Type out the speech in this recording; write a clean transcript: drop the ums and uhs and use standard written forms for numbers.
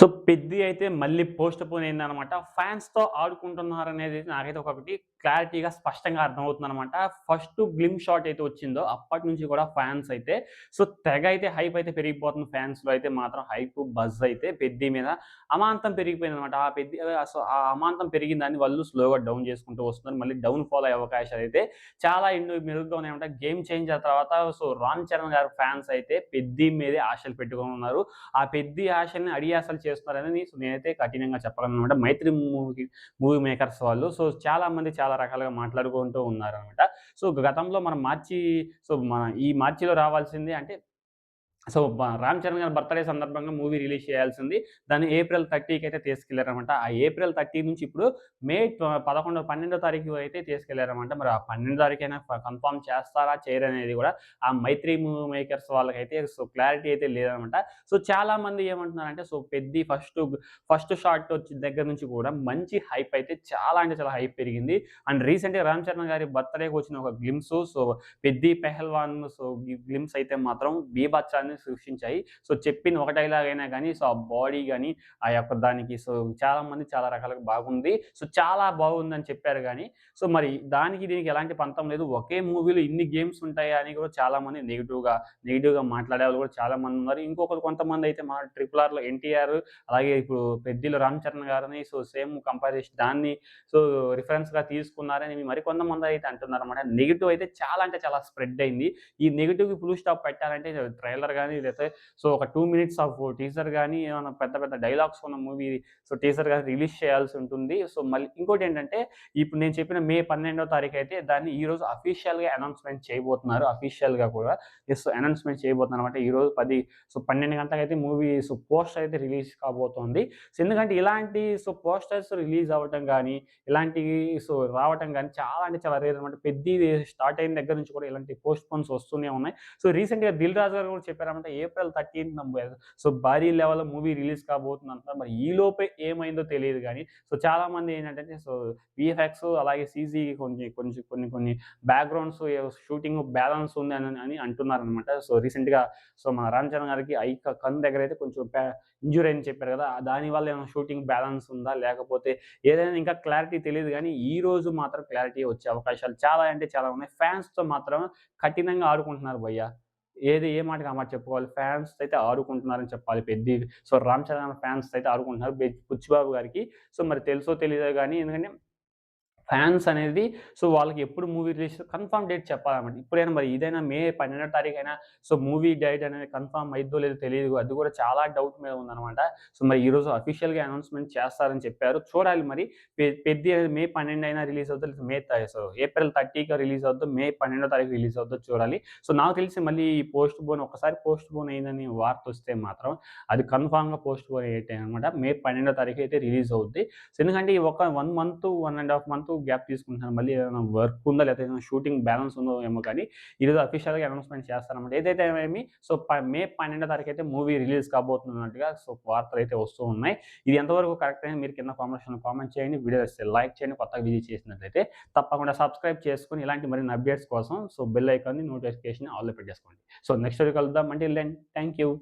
So 'Peddi' అయితే మళ్ళీ postpone అయిందనమాట. ఫ్యాన్స్‌తో ఆడుకుంటున్నారనేది నాకైతే ఒకటి క్లారిటీగా స్పష్టంగా అర్థమవుతుందనమాట. ఫస్ట్ గ్లింప్స్ షాట్ అయితే వచ్చిందో అప్పటి నుంచి కూడా ఫ్యాన్స్ అయితే సో తెగ అయితే హైప్ అయితే పెరిగిపోతుంది ఫ్యాన్స్‌లో అయితే మాత్రం హైప్, బజ్ అయితే 'పెద్ది' మీద అమాంతం పెరిగిపోయిందనమాట. ఆ 'పెద్ది' సో ఆ అమాంతం పెరిగిన దాన్ని వాళ్ళు స్లోగా డౌన్ చేసుకుంటూ వస్తున్నారు. మళ్ళీ డౌన్ ఫాల్ అయ్యే అవకాశాలైతే చాలా మెరుగ్గా ఉన్నాయన్నమాట. 'గేమ్ చేంజర్' తర్వాత సో 'రామ్ చరణ్' గారి ఫ్యాన్స్ అయితే 'పెద్ది' మీదే ఆశలు పెట్టుకొని ఉన్నారు. ఆ 'పెద్ది' ఆశల్ని అడియాసలు చేస్తున్నారని నేనైతే కఠినంగా చెప్పగలననమాట. 'మైత్రి' మూవీ మేకర్స్ వాళ్ళు. సో చాలా మంది చాలా రకాలుగా మాట్లాడుకుంటూ ఉన్నారనమాట. సో గతంలో మనం ఈ మార్చిలో రావాల్సింది అంటే సో, 'రామ్ చరణ్' గారి బర్త్‌డే సందర్భంగా మూవీ రిలీజ్ చేయాల్సింది. దాన్ని ఏప్రిల్ 30కి అయితే తీసుకెళ్లారనమాట. ఆ ఏప్రిల్ 30 నుంచి ఇప్పుడు మే 11, 12 తారీఖు అయితే తీసుకెళ్లారనమాట. మరి ఆ 12 తారీఖైనా కన్ఫర్మ్ చేస్తారా? చేయరా? అనేది కూడా ఆ 'మైత్రి' మూవీ మేకర్స్ వాళ్ళకైతే సో క్లారిటీ అయితే లేదనమాట. సో చాలామంది ఏమంటున్నారంటే సో 'పెద్ది' ఫస్ట్ షాట్ వచ్చిన దగ్గర నుంచి కూడా మంచి హైప్ అయితే చాలా అంటే చాలా హైప్ పెరిగింది. అండ్ రీసెంట్‌గా 'రామ్ చరణ్' గారి బర్త్‌డేకి వచ్చిన ఒక glimpse so 'Peddi pehlwan' so ఈ గ్లింప్స్ అయితే మాత్రం బీభత్సాన్ని సృష్టించాయి. సో చెప్పింది ఒక డైలాగ్ అయినా గాని, సో ఆ బాడీ గాని, ఆ యొక్క దానికి సో చాలామంది చాలా రకాలుగా బాగుంది. సో చాలా బాగుందని చెప్పారు గానీ, సో మరి దానికి దీనికి ఎలాంటి పంతం లేదు. ఒకే మూవీలో ఇన్ని గేమ్స్ ఉంటాయా అని కూడా చాలామంది నెగెటివ్‌గా మాట్లాడేవాళ్ళు కూడా చాలామంది ఉన్నారు. ఇంకొకరు కొంతమందయితే మన 'ట్రిపుల్ ఆర్‌లో' ఎన్టీఆర్ అలాగే ఇప్పుడు 'పెద్దిలో' 'రామ్ చరణ్' గారిని సో సేమ్ కంపేర్ చేసి దాన్ని సో రిఫరెన్స్‌గా తీసుకున్నారని మరికొంతమందయితే అంటున్నారన్నమాట. నెగెటివ్ అయితే చాలా అంటే చాలా స్ప్రెడ్ అయింది. ఈ నెగెటివ్‌కి ఫుల్ స్టాప్ పెట్టాలంటే ట్రైలర్ గాని లేతే సో ఒక 2 మినిట్స్ ఆఫ్ టీజర్ గాని ఏమన్నా పెద్ద పెద్ద డైలాగ్స్ ఉన్న మూవీ సో టీజర్ గాని రిలీజ్ చేయాల్సి ఉంటుంది. సో మళ్ళీ ఇంకోటేంటంటే ఇప్పుడు నేను చెప్పిన మే 12వ తారీఖైతే దాన్ని ఈరోజు అఫీషియల్‌గా అనౌన్స్‌మెంట్ చేయబోతున్నారు. అఫీషియల్‌గా కూడా అనౌన్స్‌మెంట్ చేయబోతున్నారన్నమాట. ఈరోజు 12 గంటలకైతే మూవీ సో పోస్టర్ అయితే రిలీజ్ కాబోతోంది. సో ఎందుకంటే ఇలాంటి సో పోస్టర్స్ రిలీజ్ అవ్వటం గాని, ఇలాంటివి సో రావటం గాని చాలా అంటే చాలా రేర్ అనమాట. 'పెద్ది' స్టార్ట్ అయిన దగ్గర నుంచి కూడా ఇలాంటి పోస్ట్‌పోన్స్ వస్తూనే ఉన్నాయి. సో రీసెంట్‌గా 'దిల్ రాజు' గారు కూడా చెప్పారన్నమాట. ఏప్రిల్ 13న సో భారీ లెవెల్‌లో మూవీ రిలీజ్ కాబోతుందంటున్నారు. మరి ఈలోపే ఏమైందో తెలీదు గానీ, సో చాలామంది ఏంటంటే సో వీఎఫ్ఎక్స్ అలాగే సీజీ కొన్ని బ్యాక్‌గ్రౌండ్స్ షూటింగ్ బ్యాలెన్స్ ఉంది అని అంటున్నారనమాట. సో రీసెంట్‌గా సో మన 'రామ్ చరణ్' గారికి కన్ను దగ్గరైతే కొంచెం ఇంజ్యూర్ అయిందని చెప్పారు కదా! దానివల్ల ఏమైనా షూటింగ్ బ్యాలెన్స్ ఉందా? లేకపోతే ఏదైనా ఇంకా క్లారిటీ తెలీదు గానీ, ఈరోజు మాత్రం క్లారిటీ వచ్చే అవకాశాలు చాలా అంటే చాలా ఉన్నాయి. ఫ్యాన్స్‌తో మాత్రం కఠినంగా ఆడుకుంటున్నారు భయ్యా. ఏ మాటకి ఆ మాట చెప్పుకోవాలి. ఫ్యాన్స్ అయితే ఆడుకుంటున్నారని చెప్పాలి. 'రామ్ చరణ్' ఫ్యాన్స్ అయితే ఆడుకుంటున్నారు. 'బుచ్చిబాబు' గారికి. సో మరి తెలుసో తెలీదో గానీ ఎందుకంటే ఫ్యాన్స్ అనేది సో వాళ్ళకి ఎప్పుడు మూవీ రిలీజ్ కన్ఫర్మ్ డేట్ చెప్పాలన్నమాట. ఇప్పుడైనా మరి ఇదైనా మే 12 తారీఖైనా సో మూవీ డేట్ అనేది కన్ఫర్మ్ అయిద్దో లేదో తెలీదు. అది కూడా చాలా డౌట్ మీద ఉందన్నమాట. సో మరి ఈరోజు అఫీషియల్‌గా అనౌన్స్‌మెంట్ చేస్తారని చెప్పారు. చూడాలి మరి 'పెద్ది' అనేది మే 12 అయినా రిలీజ్ అవుద్దో లేదా ఏప్రిల్ 30కి రిలీజ్ అవుద్దో, మే 12 తారీఖు రిలీజ్ అవుద్దో చూడాలి. సో నాకు తెలిసి మళ్ళీ ఒక్కసారి పోస్ట్‌పోన్ అయిందని వార్తొస్తే మాత్రం అది కన్ఫర్మ్‌గా పోస్ట్‌పోన్ అయ్యేట్టేనమాట. మే 12 తారీఖు అయితే రిలీజ్ అవుద్ది. సో ఎందుకంటే ఈ ఒక 1 మంత్, 1 ½ మంత్ గ్యాప్ తీసుకుంటున్నాను. మళ్ళీ ఏదైనా వర్క్ ఉందా? లేకపోతే ఏదైనా షూటింగ్ బ్యాలెన్స్ ఉందో ఏమో కానీ, ఈరోజు అఫీషియల్‌గా అనౌన్స్‌మెంట్ చేస్తారన్నమాట. ఏదైతే ఏమి సో, మే 12 తారీఖైతే మూవీ రిలీజ్ కాబోతున్నట్టుగా సో, వార్తలైతే వస్తూ ఉన్నాయి. ఇది ఎంతవరకు కరెక్ట్ అని మీరు కింద కామెంట్ సెక్షన్‌లో కామెంట్ చేయండి. వీడియో నచ్చితే లైక్ చేయండి. కొత్తగా విజిట్ చేసినట్లయితే తప్పకుండా సబ్స్క్రైబ్ చేసుకొని ఇలాంటి మరిన్ని అప్డేట్స్ కోసం సో, బెల్ ఐకాన్‌ని నోటిఫికేషన్ ఆల్‌లో పెట్టేసుకోండి. సో, నెక్స్ట్ వీడియో కలుద్దాం. Until then thank you.